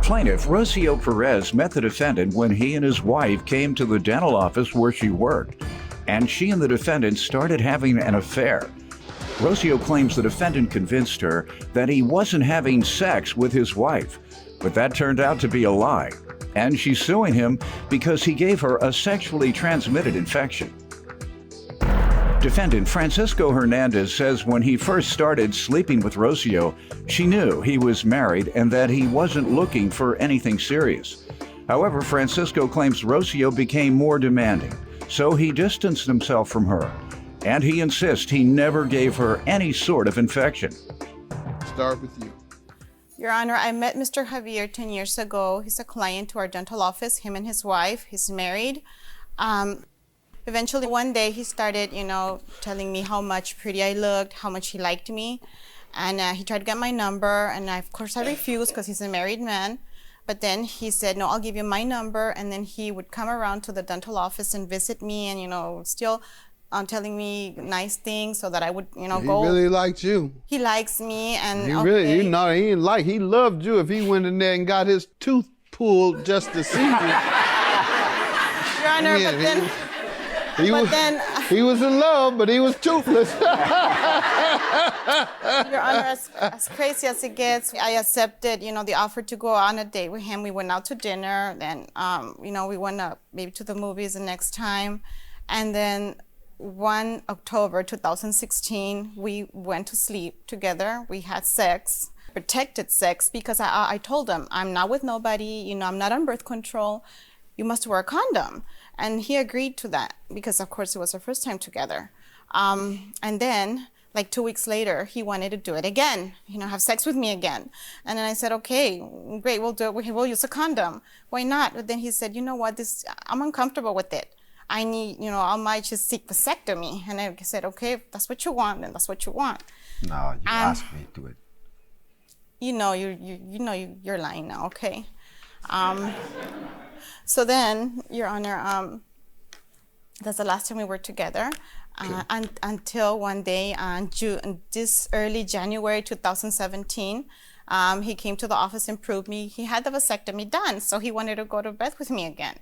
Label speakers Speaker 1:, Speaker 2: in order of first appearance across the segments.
Speaker 1: Plaintiff Rocio Perez met the defendant when he and his wife came to the dental office where she worked, and she and the defendant started having an affair. Rocio claims the defendant convinced her that he wasn't having sex with his wife, but that turned out to be a lie, and she's suing him because he gave her a sexually transmitted infection. Defendant Francisco Hernandez says when he first started sleeping with Rocio, she knew he was married and that he wasn't looking for anything serious. However, Francisco claims Rocio became more demanding, so he distanced himself from her, and he insists he never gave her any sort of infection.
Speaker 2: Start with you.
Speaker 3: Your Honor, I met Mr. Javier 10 years ago. He's a client to our dental office, him and his wife. He's married. Eventually, one day, he started, telling me how much pretty I looked, how much he liked me. And he tried to get my number, and of course, I refused because he's a married man. But then he said, no, I'll give you my number. And then he would come around to the dental office and visit me and, still telling me nice things so that I would, go.
Speaker 2: He really liked you.
Speaker 3: He likes me, and
Speaker 2: He really, he loved you if he went in there and got his tooth pulled just to see you.
Speaker 3: Your Honor, but then...
Speaker 2: He was in love, but he was toothless.
Speaker 3: Your Honor, as crazy as it gets, I accepted, the offer to go on a date with him. We went out to dinner, then, we went up maybe to the movies the next time. And then 1 October 2016, we went to sleep together. We had sex, protected sex, because I told him, I'm not with nobody, I'm not on birth control. You must wear a condom. And he agreed to that because, of course, it was our first time together. And then, like 2 weeks later, he wanted to do it again, have sex with me again. And then I said, okay, great, we'll do it. We'll use a condom. Why not? But then he said, you know what, I'm uncomfortable with it. I need, I might just seek vasectomy. And I said, okay, if that's what you want, then that's what you want.
Speaker 4: No, you asked me to it.
Speaker 3: You're lying now, okay? So then, Your Honor, that's the last time we were together, until one day on this early January 2017, he came to the office and proved me he had the vasectomy done, so he wanted to go to bed with me again.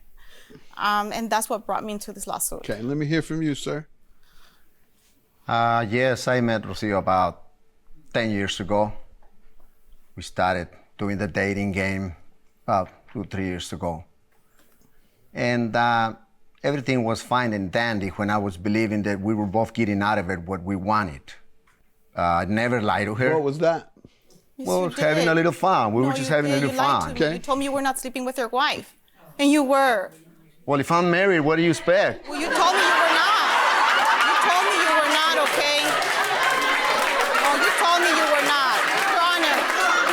Speaker 3: And that's what brought me into this lawsuit.
Speaker 2: Okay, let me hear from you, sir.
Speaker 4: Yes, I met Rocio about 10 years ago. We started doing the dating game about 2-3 years ago. And everything was fine and dandy when I was believing that we were both getting out of it what we wanted. I never lied to her.
Speaker 2: What was that?
Speaker 3: Yes,
Speaker 4: well, having a little fun. We were just having a little fun.
Speaker 3: Okay. You told me you were not sleeping with your wife. And you were.
Speaker 4: Well, if I'm married, what do you expect?
Speaker 3: Well, you told me you were not. You told me you were not, okay? Oh, you told me you were not. Your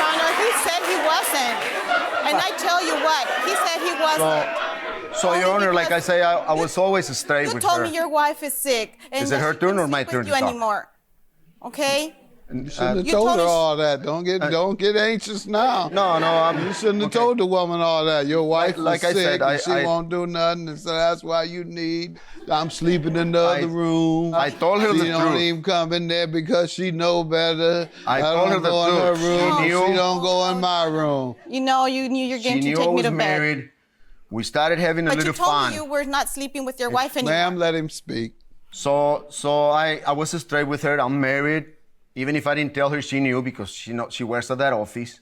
Speaker 3: Honor, he said he wasn't. And I tell you what, he said he wasn't.
Speaker 4: So, Your Honor, like I say, I was always straight with her.
Speaker 3: You told me your wife is sick. And
Speaker 4: is it her turn or my turn to talk?
Speaker 3: Anymore, okay?
Speaker 2: You shouldn't have told her all that. Don't get anxious now.
Speaker 4: No,
Speaker 2: you shouldn't have told the woman all that. Your wife is sick,
Speaker 4: I said,
Speaker 2: and she won't do nothing, and so that's why you need. I'm sleeping in the other room.
Speaker 4: I told her the truth.
Speaker 2: She don't even come in there because she know better.
Speaker 4: I told her the truth.
Speaker 2: Go in her room.
Speaker 4: She
Speaker 2: don't go in my room.
Speaker 3: You knew you're going to take me to bed.
Speaker 4: She knew I was married. We started having a little fun.
Speaker 3: But you told me you were not sleeping with your wife anymore.
Speaker 2: Ma'am, let him speak.
Speaker 4: So I was straight with her. I'm married. Even if I didn't tell her, she knew because she works at that office.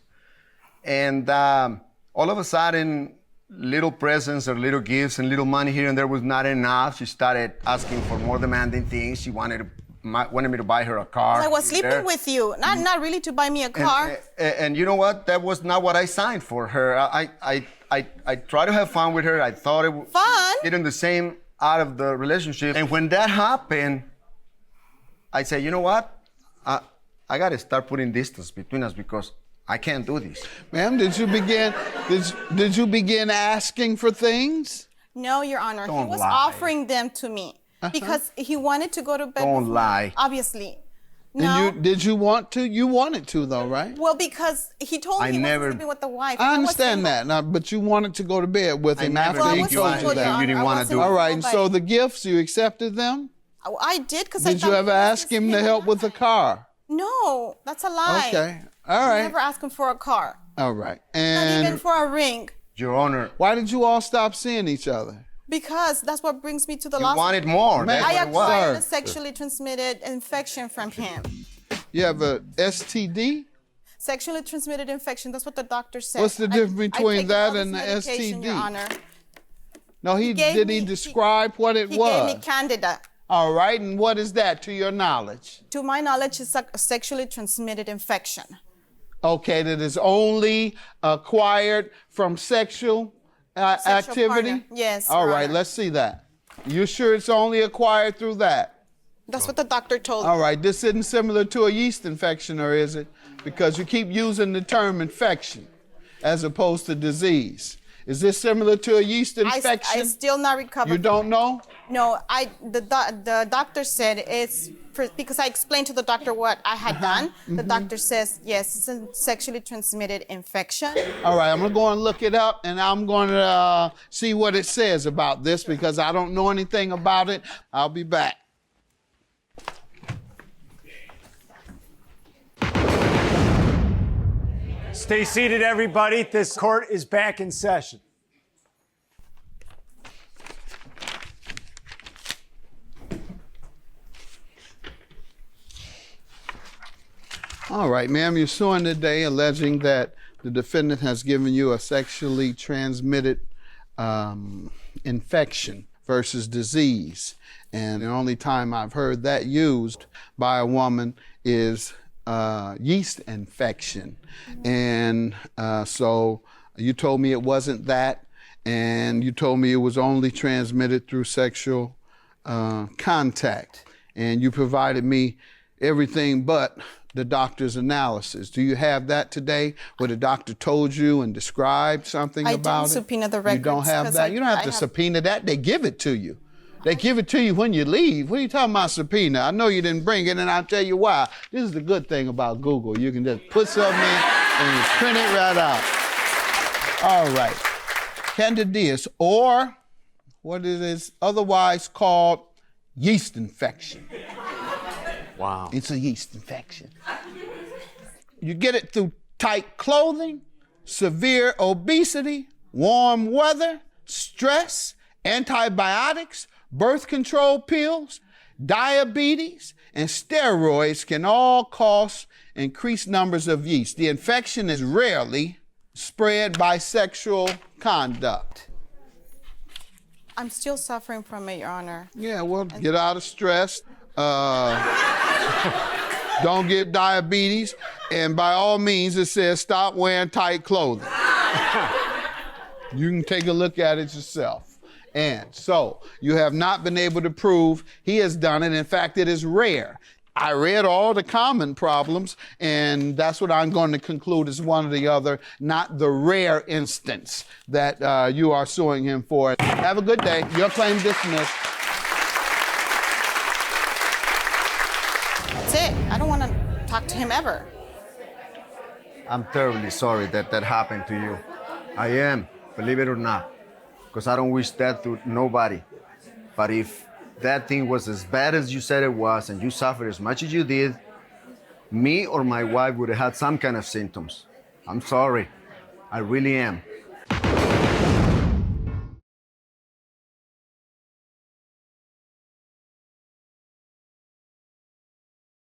Speaker 4: And all of a sudden, little presents or little gifts and little money here and there was not enough. She started asking for more demanding things. She wanted me to buy her a car.
Speaker 3: Well, I was sleeping with you, not really to buy me a car.
Speaker 4: And you know what? That was not what I signed for her. I tried to have fun with her. I thought it was getting the same out of the relationship. And when that happened, I said, you know what? I got to start putting distance between us because I can't do this.
Speaker 2: Ma'am, did you begin asking for things?
Speaker 3: No, Your Honor. He was offering them to me because he wanted to go to bed with me.
Speaker 4: Don't lie.
Speaker 3: Obviously. No.
Speaker 2: And did you want to? You wanted to, though, right?
Speaker 3: Well, because he told me he wasn't sleeping with the wife.
Speaker 2: I understand that, but you wanted to go to bed with him after he told you that.
Speaker 4: You didn't want to do it.
Speaker 2: All right, and so the gifts, you accepted them?
Speaker 3: I did because I thought...
Speaker 2: Did you ever ask him to help with a car?
Speaker 3: No, that's a lie.
Speaker 2: Okay, all right.
Speaker 3: I never asked him for a car.
Speaker 2: All right.
Speaker 3: Not even
Speaker 2: And
Speaker 3: for a ring.
Speaker 4: Your Honor,
Speaker 2: why did you all stop seeing each other?
Speaker 3: Because that's what brings me to the
Speaker 4: you
Speaker 3: lawsuit.
Speaker 4: wanted more.
Speaker 2: Man,
Speaker 4: That's
Speaker 3: I
Speaker 4: what it was.
Speaker 3: acquired
Speaker 2: Sir.
Speaker 3: a sexually transmitted infection from him.
Speaker 2: You have a STD?
Speaker 3: Sexually transmitted infection, that's what the doctor said.
Speaker 2: What's the difference between
Speaker 3: taken
Speaker 2: that
Speaker 3: all this
Speaker 2: and the
Speaker 3: medication, Your
Speaker 2: STD?
Speaker 3: Honor.
Speaker 2: No, did he describe what it
Speaker 3: He
Speaker 2: was?
Speaker 3: gave me Candida.
Speaker 2: All right, and what is that to your knowledge?
Speaker 3: To my knowledge, it's a sexually transmitted infection.
Speaker 2: Okay, that is only acquired from sexual activity?
Speaker 3: partner. Yes,
Speaker 2: All
Speaker 3: Your
Speaker 2: right,
Speaker 3: Honor.
Speaker 2: let's see that. You sure it's only acquired through that?
Speaker 3: That's what the doctor told me.
Speaker 2: All right, this isn't similar to a yeast infection, or is it? Because you keep using the term infection as opposed to disease. Is this similar to a yeast infection?
Speaker 3: I still not recovered.
Speaker 2: You don't know?
Speaker 3: No, the doctor said it's because I explained to the doctor what I had done. The doctor says, yes, it's a sexually transmitted infection.
Speaker 2: All right, I'm going to go and look it up, and I'm going to see what it says about this because I don't know anything about it. I'll be back.
Speaker 5: Stay seated, everybody. This court is back in session.
Speaker 2: All right, ma'am, you're suing today alleging that the defendant has given you a sexually transmitted infection versus disease. And the only time I've heard that used by a woman is yeast infection. And so you told me it wasn't that, and you told me it was only transmitted through sexual contact. And you provided me everything but the doctor's analysis. Do you have that today where the doctor told you and described something
Speaker 3: I
Speaker 2: about it?
Speaker 3: didn't subpoena the
Speaker 2: You
Speaker 3: records.
Speaker 2: don't have
Speaker 3: 'cause
Speaker 2: that? You don't have to subpoena that. They give it to you. They give it to you when you leave. What are you talking about subpoena? I know you didn't bring it, and I'll tell you why. This is the good thing about Google. You can just put something in and you print it right out. All right. Candidus, or what it is otherwise called yeast infection.
Speaker 5: Wow.
Speaker 2: It's a yeast infection. You get it through tight clothing, severe obesity, warm weather, stress, antibiotics, birth control pills, diabetes, and steroids can all cause increased numbers of yeast. The infection is rarely spread by sexual conduct.
Speaker 3: I'm still suffering from it, Your Honor.
Speaker 2: Yeah, well, get out of stress. Don't get diabetes. And by all means, it says stop wearing tight clothing. You can take a look at it yourself. And so you have not been able to prove he has done it. In fact, it is rare. I read all the common problems, and that's what I'm going to conclude is one or the other, not the rare instance that you are suing him for. Have a good day. Your claim dismissed.
Speaker 3: That's it. I don't want to talk to him ever.
Speaker 4: I'm terribly sorry that that happened to you. I am, believe it or not, because I don't wish that to nobody. But if that thing was as bad as you said it was and you suffered as much as you did, me or my wife would have had some kind of symptoms. I'm sorry. I really am.